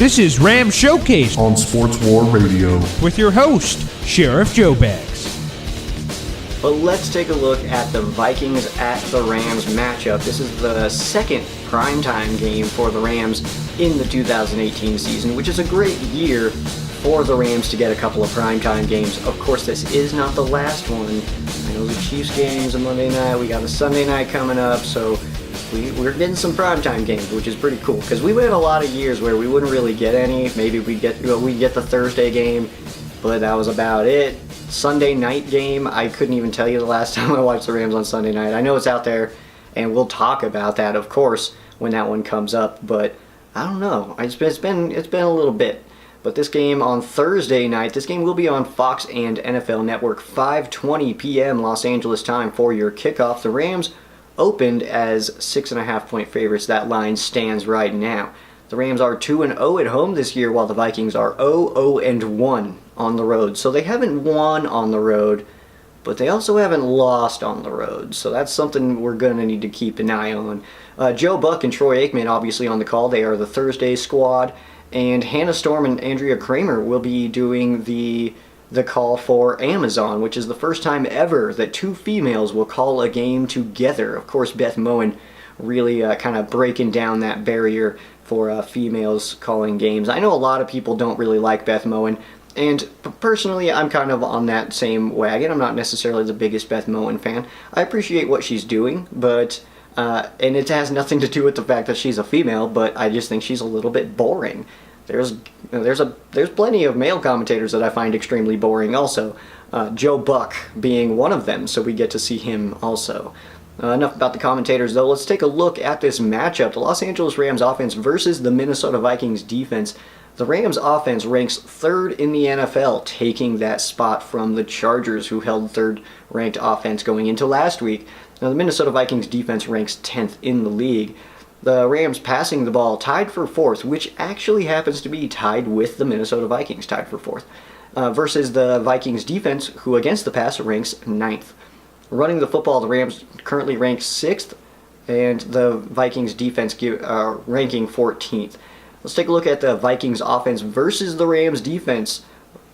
This is Ram Showcase on Sports War Radio with your host, Sheriff Joe Bags. But let's take a look at the Vikings at the Rams matchup. This is the second primetime game for the Rams in the 2018 season, which is a great year for the Rams to get a couple of primetime games. Of course, this is not the last one. I know the Chiefs game's a Monday night. We got a Sunday night coming up, so we're getting some primetime games, which is pretty cool. Because we went a lot of years where we wouldn't really get any. Maybe we'd get the Thursday game, but that was about it. Sunday night game, I couldn't even tell you the last time I watched the Rams on Sunday night. I know it's out there, and we'll talk about that, of course, when that one comes up. But I don't know. It's been a little bit. But this game on Thursday night, this game will be on Fox and NFL Network, 5:20 p.m. Los Angeles time for your kickoff. The Rams opened as 6.5-point favorites. That line stands right now. The Rams are 2-0 at home this year, while the Vikings are 0-1 on the road. So they haven't won on the road, but they also haven't lost on the road. So that's something we're going to need to keep an eye on. Joe Buck and Troy Aikman obviously on the call. They are the Thursday squad. And Hannah Storm and Andrea Kramer will be doing the call for Amazon, which is the first time ever that two females will call a game together. Of course, Beth Moen really kind of breaking down that barrier for females calling games. I know a lot of people don't really like Beth Moen, and personally, I'm kind of on that same wagon. I'm not necessarily the biggest Beth Moen fan. I appreciate what she's doing, but and it has nothing to do with the fact that she's a female, but I just think she's a little bit boring. There's plenty of male commentators that I find extremely boring also. Joe Buck being one of them, so we get to see him also. Enough about the commentators, though. Let's take a look at this matchup. The Los Angeles Rams offense versus the Minnesota Vikings defense. The Rams offense ranks third in the NFL, taking that spot from the Chargers, who held third-ranked offense going into last week. Now, the Minnesota Vikings defense ranks 10th in the league. The Rams passing the ball tied for fourth, which actually happens to be tied with the Minnesota Vikings, tied for fourth, versus the Vikings defense, who against the pass ranks 9th. Running the football, the Rams currently rank 6th, and the Vikings defense ranking 14th. Let's take a look at the Vikings offense versus the Rams defense.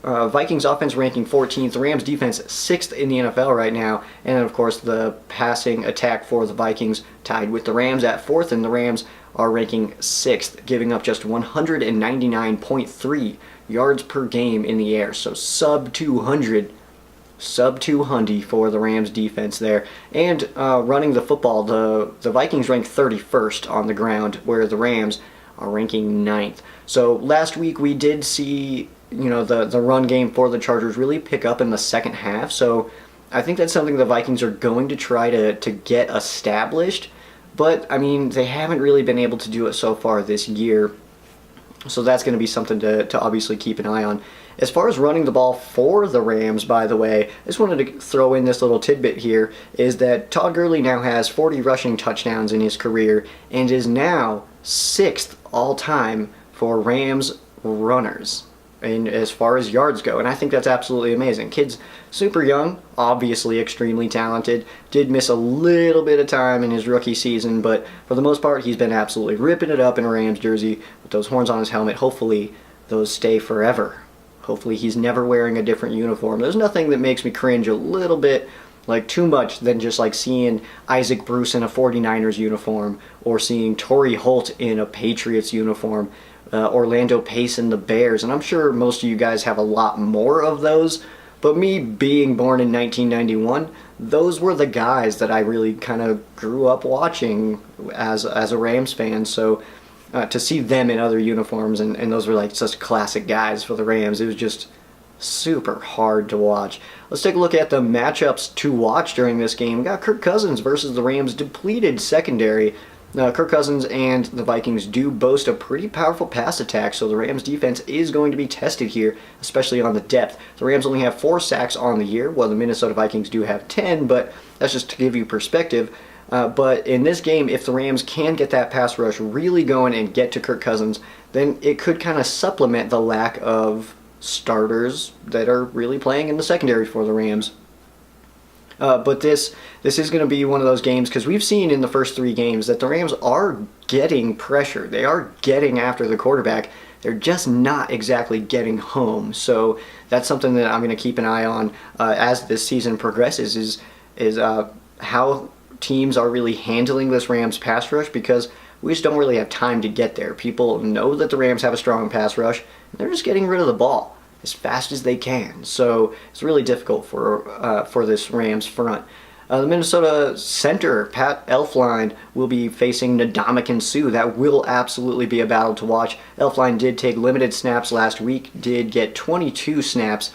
Vikings offense ranking 14th, Rams defense 6th in the NFL right now, and then of course the passing attack for the Vikings tied with the Rams at 4th, and the Rams are ranking 6th, giving up just 199.3 yards per game in the air, so sub 200 for the Rams defense there. And running the football, the Vikings rank 31st on the ground, where the Rams are ranking 9th. So last week we did see the run game for the Chargers really pick up in the second half, so I think that's something the Vikings are going to try to get established, but I mean, they haven't really been able to do it so far this year, so that's going to be something to obviously keep an eye on. As far as running the ball for the Rams, by the way, I just wanted to throw in this little tidbit here, is that Todd Gurley now has 40 rushing touchdowns in his career and is now 6th all-time for Rams runners, and as far as yards go, and I think that's absolutely amazing. Kid's super young, obviously extremely talented, did miss a little bit of time in his rookie season, but for the most part, he's been absolutely ripping it up in a Rams jersey with those horns on his helmet. Hopefully, those stay forever. Hopefully, he's never wearing a different uniform. There's nothing that makes me cringe a little bit, like too much, than just like seeing Isaac Bruce in a 49ers uniform, or seeing Torrey Holt in a Patriots uniform, Orlando Pace and the Bears, and I'm sure most of you guys have a lot more of those, but me being born in 1991, those were the guys that I really kind of grew up watching as a Rams fan, so to see them in other uniforms, and those were like such classic guys for the Rams, it was just super hard to watch. Let's take a look at the matchups to watch during this game. We got Kirk Cousins versus the Rams' depleted secondary. Kirk Cousins and the Vikings do boast a pretty powerful pass attack, so the Rams defense is going to be tested here, especially on the depth. The Rams only have 4 sacks on the year, while the Minnesota Vikings do have 10, but that's just to give you perspective. But in this game, if the Rams can get that pass rush really going and get to Kirk Cousins, then it could kind of supplement the lack of starters that are really playing in the secondary for the Rams. But this is going to be one of those games, because we've seen in the first 3 games that the Rams are getting pressure. They are getting after the quarterback. they're just not exactly getting home. So that's something that I'm going to keep an eye on as this season progresses, is how teams are really handling this Rams pass rush, because we just don't really have time to get there. People know that the Rams have a strong pass rush, and they're just getting rid of the ball as fast as they can. So it's really difficult for this Rams front. The Minnesota center, Pat Elflein, will be facing Ndamukong Suh. That will absolutely be a battle to watch. Elflein did take limited snaps last week, did get 22 snaps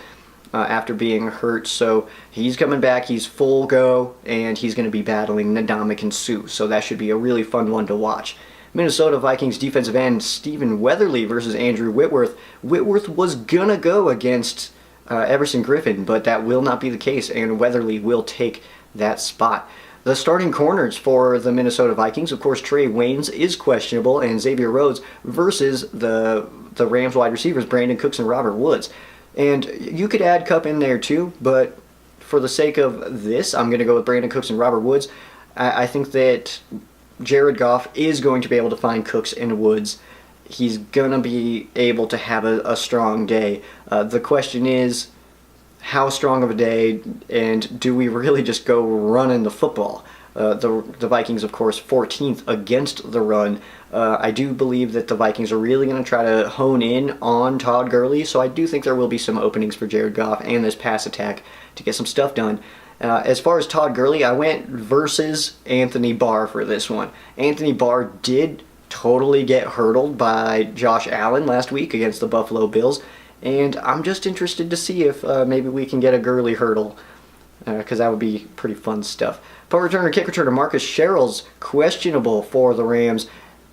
after being hurt. So he's coming back, he's full go, and he's going to be battling Ndamukong Suh. So that should be a really fun one to watch. Minnesota Vikings defensive end Stephen Weatherly versus Andrew Whitworth. Whitworth was going to go against Everson Griffin, but that will not be the case, and Weatherly will take that spot. The starting corners for the Minnesota Vikings, of course, Trey Waynes is questionable, and Xavier Rhodes versus the Rams wide receivers, Brandon Cooks and Robert Woods. And you could add Kupp in there too, but for the sake of this, I'm going to go with Brandon Cooks and Robert Woods. I think that Jared Goff is going to be able to find Cooks and Woods. He's going to be able to have a strong day. The question is, how strong of a day, and do we really just go running the football? The Vikings, of course, 14th against the run. I do believe that the Vikings are really going to try to hone in on Todd Gurley, so I do think there will be some openings for Jared Goff and this pass attack to get some stuff done. As far as Todd Gurley, I went versus Anthony Barr for this one. Anthony Barr did totally get hurdled by Josh Allen last week against the Buffalo Bills, and I'm just interested to see if maybe we can get a Gurley hurdle, because that would be pretty fun stuff. Punt returner, kick returner Marcus Sherrill's questionable for the Rams,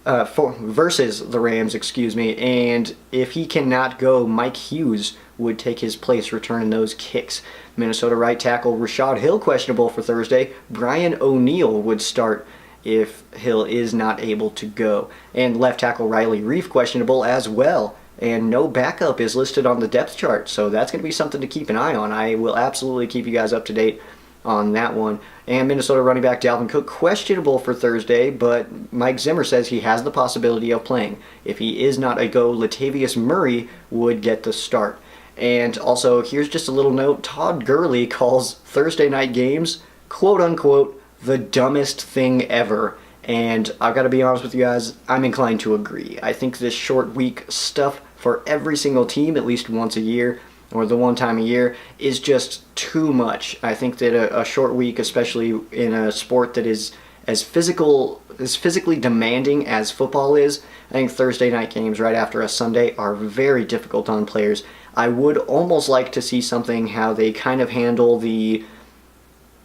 versus the Rams, and if he cannot go, Mike Hughes would take his place returning those kicks. Minnesota right tackle Rashad Hill questionable for Thursday. Brian O'Neill would start if Hill is not able to go. And left tackle Riley Reif questionable as well. And no backup is listed on the depth chart, so that's going to be something to keep an eye on. I will absolutely keep you guys up to date on that one. And Minnesota running back Dalvin Cook questionable for Thursday, but Mike Zimmer says he has the possibility of playing. If he is not a go, Latavius Murray would get the start. And also, here's just a little note, Todd Gurley calls Thursday night games, quote unquote, the dumbest thing ever. And I've got to be honest with you guys, I'm inclined to agree. I think this short week stuff for every single team, at least once a year, or the one time a year, is just too much. I think that a short week, especially in a sport that is as physically demanding as football is, I think Thursday night games right after a Sunday are very difficult on players. I would almost like to see something how they kind of handle the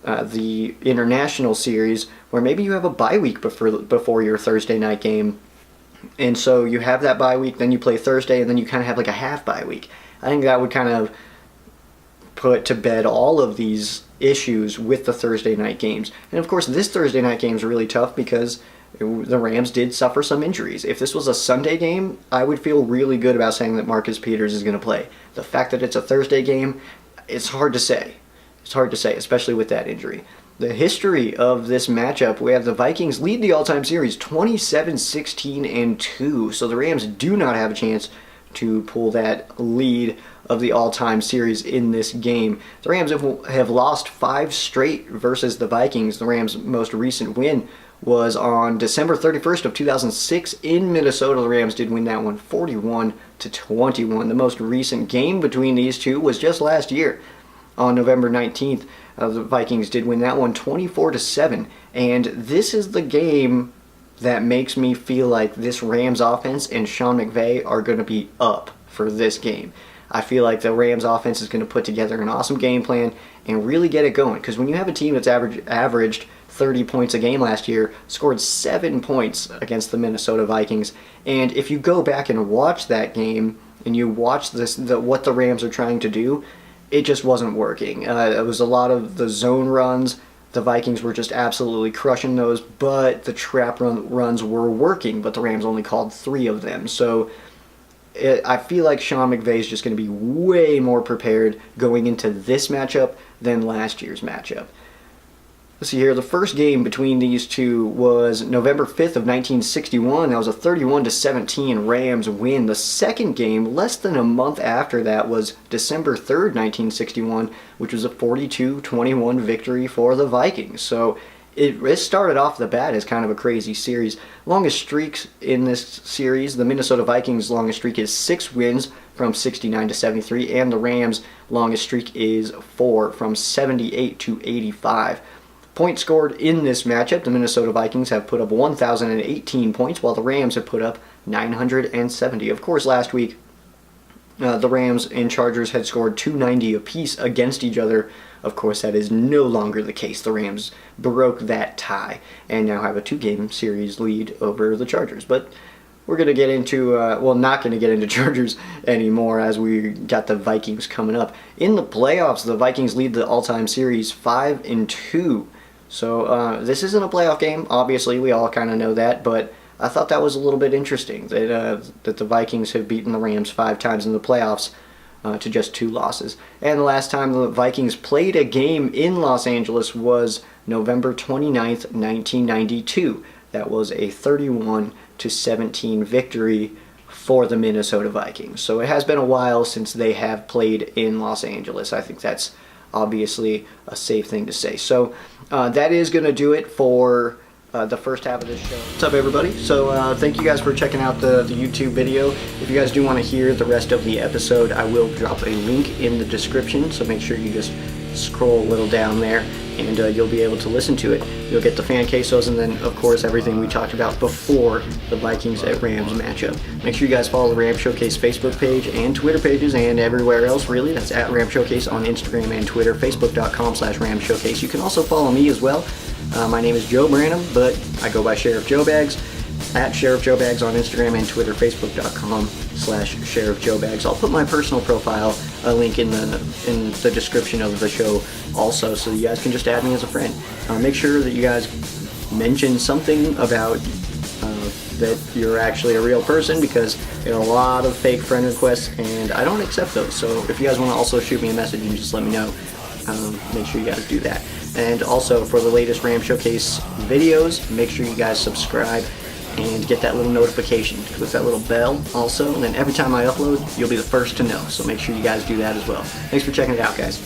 international series, where maybe you have a bye week before your Thursday night game, and so you have that bye week, then you play Thursday, and then you kind of have like a half bye week. I think that would kind of put to bed all of these issues with the Thursday night games. And of course, this Thursday night game is really tough because the Rams did suffer some injuries. If this was a Sunday game, I would feel really good about saying that Marcus Peters is going to play. The fact that it's a Thursday game, it's hard to say. It's hard to say, especially with that injury. The history of this matchup, we have the Vikings lead the all-time series 27-16-2. So the Rams do not have a chance to pull that lead of the all-time series in this game. The Rams have lost 5 straight versus the Vikings. The Rams' most recent win was on December 31st of 2006 in Minnesota. The Rams did win that one 41-21. The most recent game between these two was just last year on November 19th. The Vikings did win that one 24-7. And this is the game that makes me feel like this Rams offense and Sean McVay are going to be up for this game. I feel like the Rams offense is going to put together an awesome game plan and really get it going. Because when you have a team that's averaged 30 points a game last year, scored 7 points against the Minnesota Vikings, and if you go back and watch that game and you watch what the Rams are trying to do, it just wasn't working. It was a lot of the zone runs. The Vikings were just absolutely crushing those, but the trap runs were working, but the Rams only called 3 of them. So I feel like Sean McVay is just going to be way more prepared going into this matchup than last year's matchup. Let's see here. The first game between these two was November 5th of 1961. That was a 31-17 Rams win. The second game, less than a month after that, was December 3rd, 1961, which was a 42-21 victory for the Vikings. So it started off the bat as kind of a crazy series. Longest streaks in this series, the Minnesota Vikings' longest streak is 6 wins from 69 to 73, and the Rams' longest streak is 4 from 78 to 85. Points scored in this matchup, the Minnesota Vikings have put up 1,018 points, while the Rams have put up 970. Of course, last week, the Rams and Chargers had scored 290 apiece against each other. Of course, that is no longer the case. The Rams broke that tie and now have a 2-game series lead over the Chargers. But we're going to get into, not going to get into Chargers anymore, as we got the Vikings coming up. In the playoffs, the Vikings lead the all-time series 5-2. So this isn't a playoff game. Obviously, we all kind of know that, but I thought that was a little bit interesting that the Vikings have beaten the Rams 5 times in the playoffs to just 2 losses. And the last time the Vikings played a game in Los Angeles was November 29th, 1992. That was a 31-17 victory for the Minnesota Vikings. So it has been a while since they have played in Los Angeles. I think that's obviously a safe thing to say. So that is going to do it for the first half of this show. What's up, everybody? So thank you guys for checking out the YouTube video. If you guys do want to hear the rest of the episode, I will drop a link in the description, so make sure you just scroll a little down there and you'll be able to listen to it. You'll get the fan quesos and then, of course, everything we talked about before the Vikings at Rams matchup. Make sure you guys follow the Ram Showcase Facebook page and Twitter pages and everywhere else, really. That's at Ram Showcase on Instagram and Twitter, facebook.com/Ram Showcase. You can also follow me as well. My name is Joe Branham, but I go by Sheriff Joe Bags, at Sheriff Joe Bags on Instagram and Twitter, facebook.com/Sheriff Joe Bags. I'll put my personal profile, a link in the description of the show also, so you guys can just add me as a friend. Make sure that you guys mention something about that you're actually a real person, because there are a lot of fake friend requests and I don't accept those. So if you guys want to also shoot me a message and just let me know, make sure you guys do that. And also, for the latest Ram Showcase videos, make sure you guys subscribe and get that little notification. Click that little bell also, and then every time I upload, you'll be the first to know. So make sure you guys do that as well. Thanks for checking it out, guys.